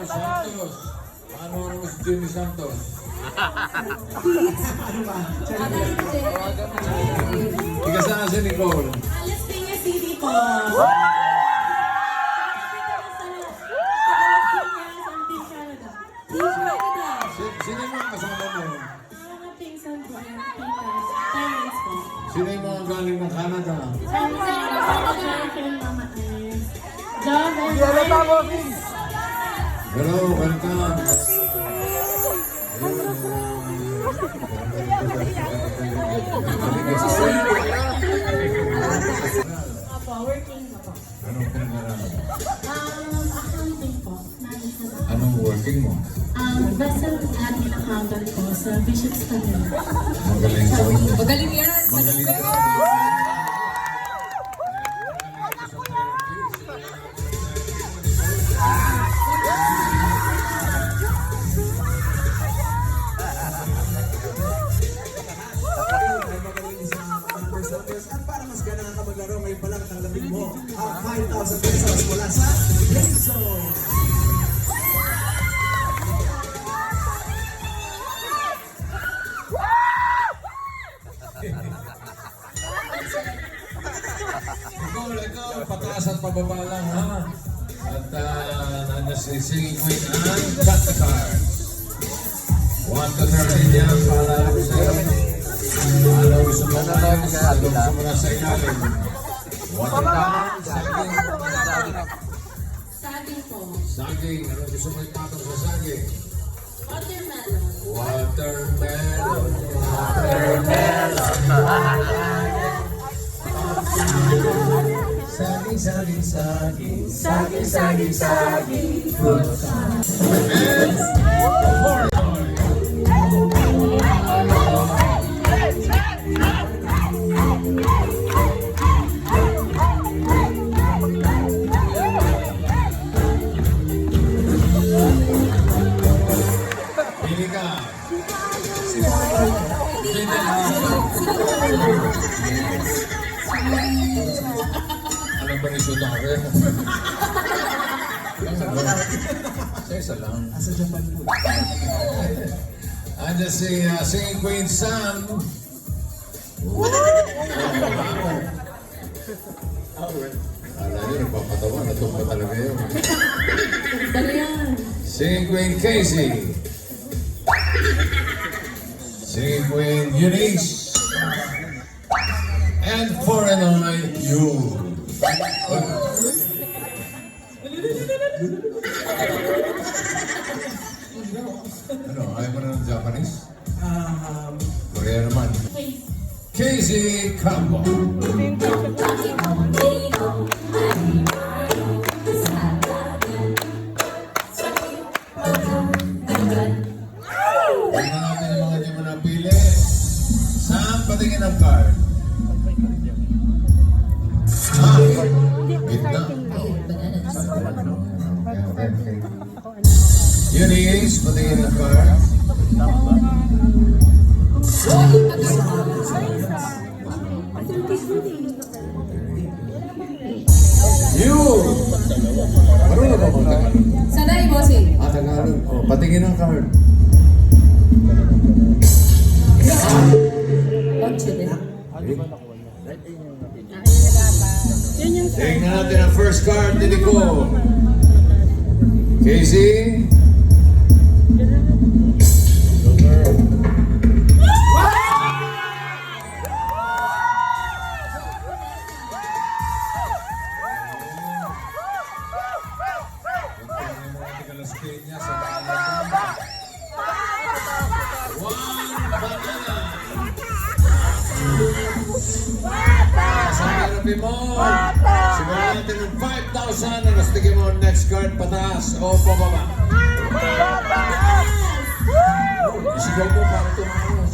Santos. Ano mo si Jimmy Santos? Ika saan si Nicole? Alas Piñas City po. Sino yung mga kasama mo? Mga pinsan po, titas, parents po. Sino yung mga galing ng Canada? Mama Iris. John and Hello, welcome. Opo, working po. Anong pinag-aralan? Accounting po. Management. Anong working mo? Vessel admin accountant po sa Bishop's Canyon. Magaling ko. Magaling yan. Magaling ka. At para mas ganahan ka maglaro, ngayon pa lang tanggapin mo ang 5,000 pesos mula sa Play Zone. Ikaw, pataas at pababa lang, ha? At nandiyan si Singing Queen and cut the cards. 1 to 30 yan, paalala ko sa'yo. Ano gusto mo na lang, ano gusto mo na sa ilalim. 1 to 10, saging. Saging po. Saging, ano gusto mo ipatong sa saging? Watermelon. Watermelon. Saging, saging, saging, saging, saging, saging, fruit Pili ka. Alam ba ni Sudare? Sa isa lang. Sa Japan po. Andiyan si Singing Queen Sam. Alam niyo, nagpapatawa. Natumba talaga yun. Dali yan. Singing Queen Casey. Singing Queen Eunice. And for an eye, you. Ano, ayaw mo na ng Japanese? Korea naman. Casey Campbell. Tingnan natin yung mga di mo napili. Saan patingin ang card? Gitna. Eunice, patingin ang card. You! Marunong ba kung Tagalog? Sanay, bossing. Tagalog. Oh, patingin ang card. Tingnan natin ang first card ni Nicole. Casey? Sabi mo, simulan natin ng 5,000 na nastigin mo next card, pataas o pababa. Isigaw mo para tumakas.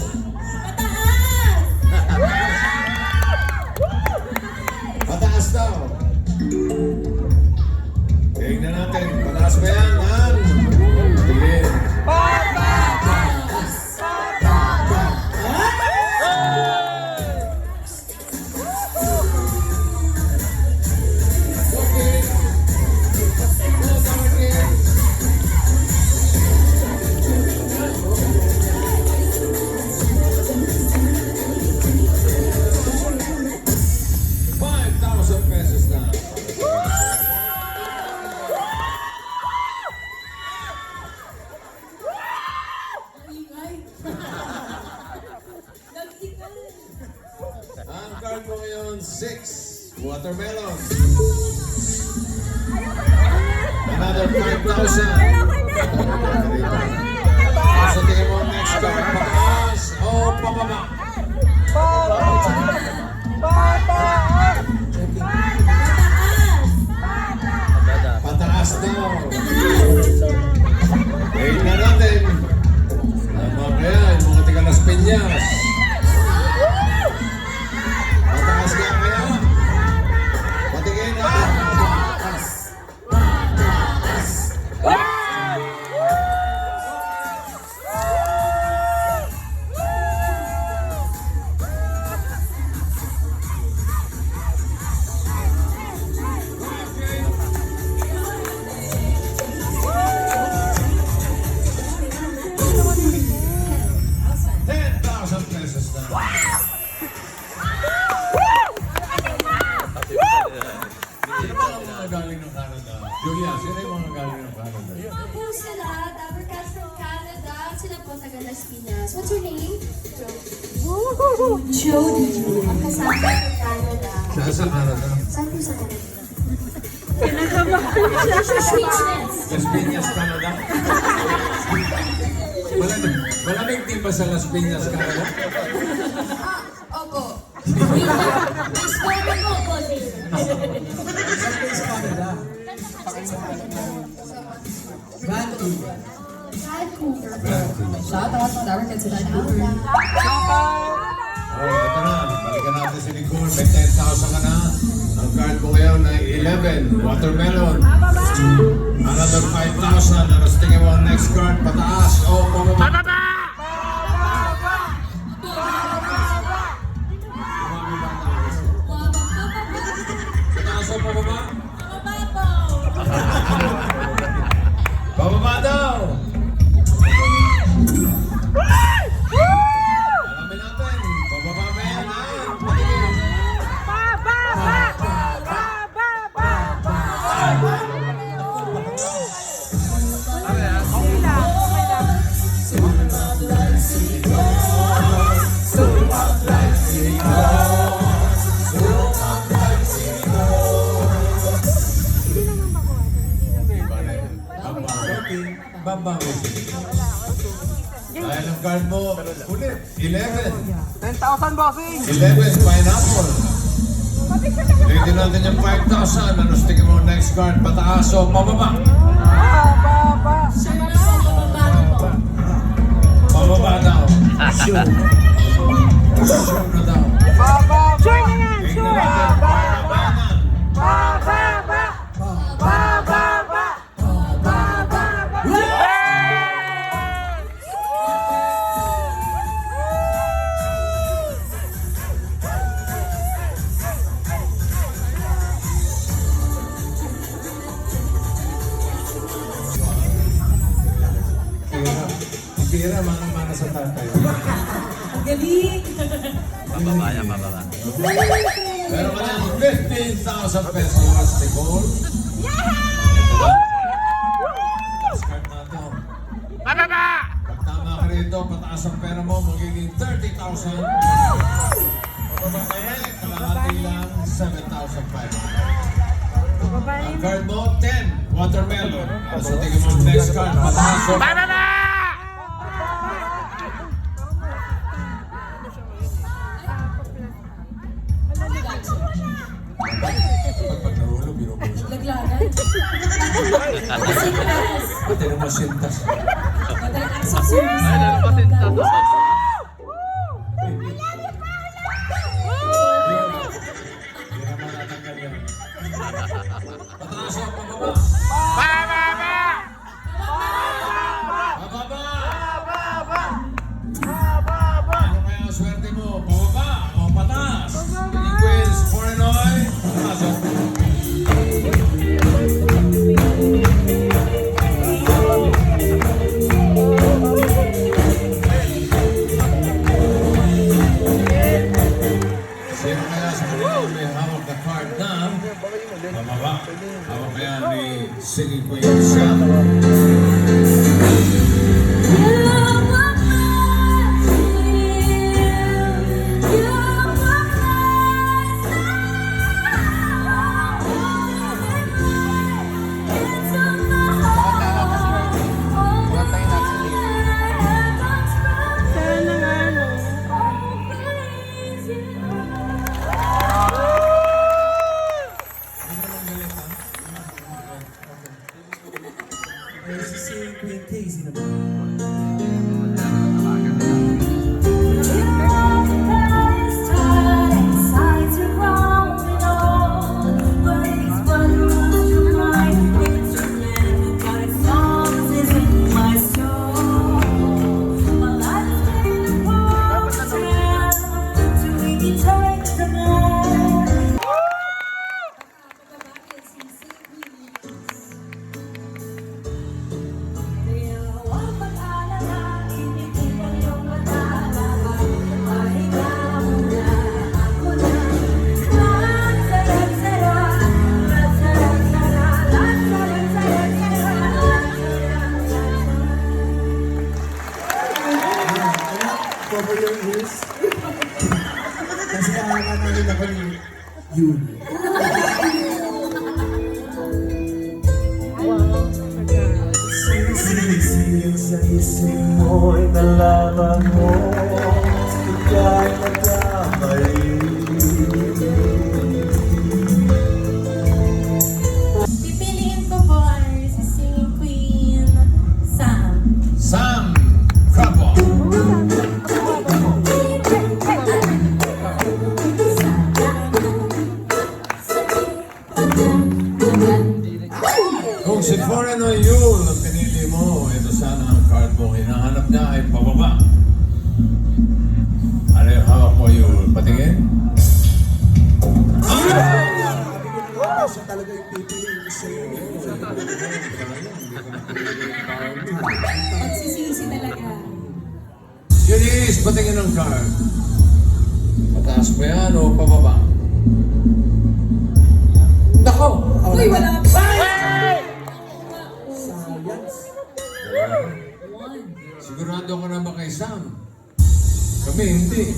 Pataas daw. Tingnan natin, pataas ba yan? Tingin. card mo ngayon, 6. Watermelon. Another 5,000. Sa tingin mo, next card, pataas o pababa? Pataas daw. Wait na natin. Mamaya, yung mga tiga Las Piñas. Pataas nga kaya. Patingin na. $10,000 na. Sino ba ang mga galing ng Canada? Julia, sino yung mga galing ng Canada? Po sila, Dabber Cats from Canada. Sila po taga Las Piñas. What's your name? Jody. Ang kasama ko sa Canada. Saan sa Canada? Saan po sa Canada? Las Piñas, Canada? Malamig din ba sa Las Piñas, Canada? Opo. Miss Coco po po din. Sa place Canada. Vancouver. Vancouver. Shout out sa Dabber Cats sa Vancouver. Oh, ito na. Balikan natin si Nicole. May 10,000 ka na. Ang card mo ngayon ay 11. Watermelon. Another 5,000. Ano sa tingin mo ang next card? Pataas o pababa? Pataas o pababa? Pababa daw! Alamin natin. Pababa ba yan, ha? Babawi. Dahil ang card mo, ulit, 11. 10,000 bossing! 11, pineapple. Ulitin natin yung 5,000. Ano sa tingin mo next card? Pataas o pababa? Sure na po, bababa po. Pababa daw. Sure na daw. Sure na yan! Tingnan natin. Pababa na. Pira, mana-mana sa tatay. Galing! Pero ka lang 15,000 pesos, Nicole. Last card na ito. Pag tama ka rito, pataas ang pera mo, magiging 30,000. Kalahati lang, 7,500. Ang card mo, 10, watermelon. So tingin mo next card, pataas o... Pag nahulog, binubos. Laglagan. Pati na masintas. Madaling access service. Hindi naman natanggal yan. Pataas o pababa? Pababa! Ano kaya ang swerte mo? Pababa o pataas? Paging quiz, Porinoy, pataas o? Sino kaya sa kanila may hawak na card na pababa? Hawak kaya ni Singing Queen Sam. Akala namin ako ni Yun. Sinisingin sa isip mo'y nalaman mo ika'y nagkamali. Pipiliin ko po ay si singing queen, Sam. Sam Crabwell. Kung si Foreign o Yul ang pinili mo, ito sana ang card mo. Hinahanap niya ay pababa. Ano yung hawak mo, Yul? Patingin? Siya talaga yung pipiliin ko sa'yo. Pagsisisi talaga. Eunice, patingin ang card. Pataas mo yan o pababa? Nako! Uy, wala pa! Science. Sigurado ka na ba kay Sam? Kami hindi.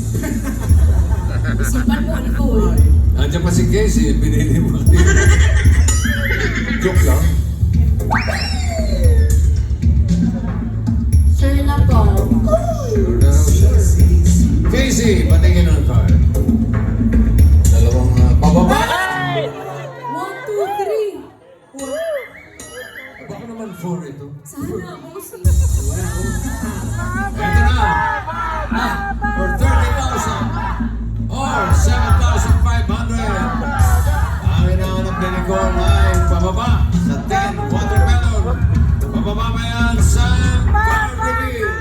Isipan mo, Nicole. Nandiyan pa si Casey, pinili mo. Joke lang. Sure na po. Sure na raw siya. Casey, patingin ang card. Dalawang pababa. 1, 2, 3. Baka naman 4 ito. Sana, bossy. Ito na. For 30,000 or 7,500. Ang hinahanap ni Nicole ay pababa sa 10 watermelon. Pababa ba yan, Sam? Card reveal.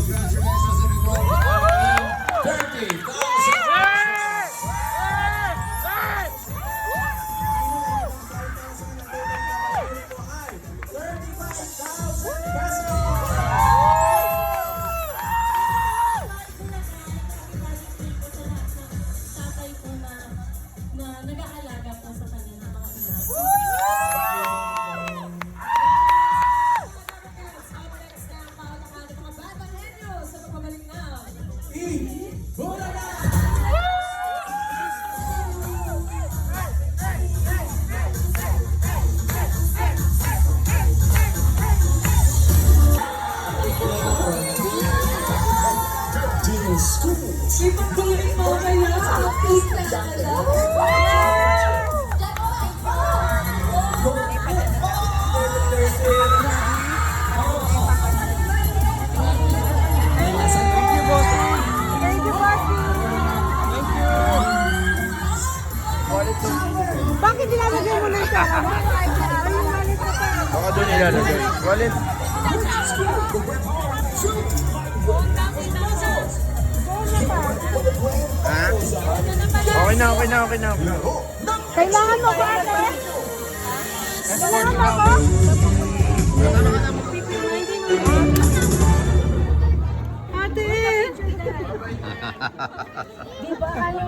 Congratulations to Nicole. 30,000. Tatay po na nag-aalaga po sa kanya ng mga anak. May pagbulit mo kaya. Bakit nilalagay mo na ito? Baka doon ilalagay. Wallet. Ha? Okay na, okay na, okay na. Kailangan mo ba, ate? Kailangan mo ba? Ate! Di ba kayo